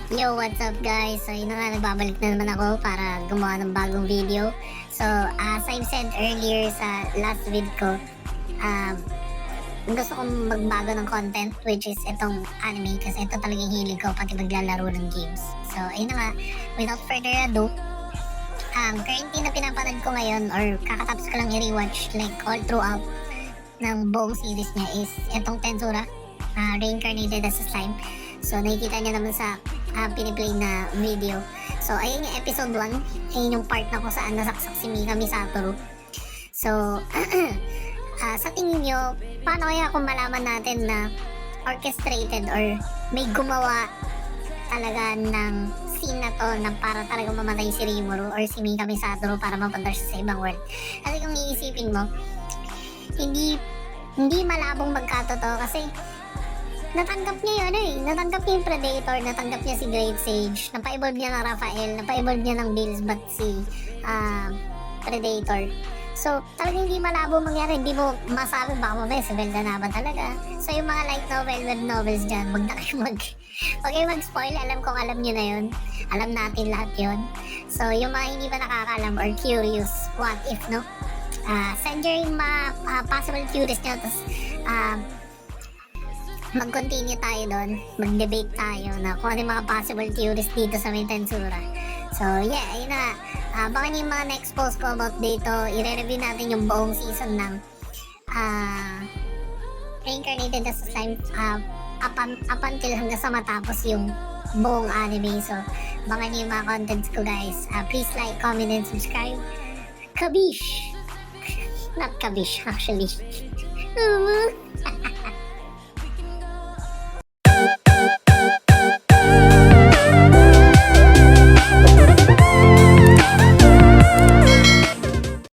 Yo, what's up guys? So yun na nga, nagbabalik na naman ako para gumawa ng bagong video. So as I've said earlier sa last vid ko, gusto kong magbago ng content, which is itong anime, kasi ito talagang hilig ko, pati maglalaro ng games. So ayun na nga, without further ado, currently na pinapanood ko ngayon, or kakatapos ko lang i-rewatch like all throughout ng buong series niya, is itong Tensura, Reincarnated as a Slime. So nakikita niya naman sa piniplay na video. So ayun yung episode 1, ayun yung part na kung saan nasaksak si Mikami Satoru. So sa tingin nyo, paano kaya kung malaman natin na orchestrated or may gumawa talaga ng scene na to na para talaga mamatay si Rimuru or si Mikami Satoru para mapunta siya sa ibang world? Kasi kung iisipin mo, hindi malabong magkatotoo, kasi natanggap niya yun natanggap niya yung Predator, natanggap niya si Great Sage, napa-evolve niya ng Raphael, napa-evolve niya ng Bills, but si Predator. So talagang hindi malabo mangyari, hindi mo masabi baka mamaya si Velda na ba talaga. So yung mga light novel, web novels dyan, wag kayo mag-spoil, alam kong alam nyo na yun, alam natin lahat yun. So yung mga hindi pa nakakaalam or curious, what if, no? Send your mga possible theories nyo, tapos mag-continue tayo doon, mag-debate tayo na kung ano yung mga possible theories dito sa may Tensura. So yeah, ayun na. Baka yung mga next post ko about dito, i-review natin yung buong season ng Reincarnated as a Slime up until hanggang sa matapos yung buong anime. So baka yung mga contents ko guys. Please like, comment, and subscribe. Kabish! Not kabish actually.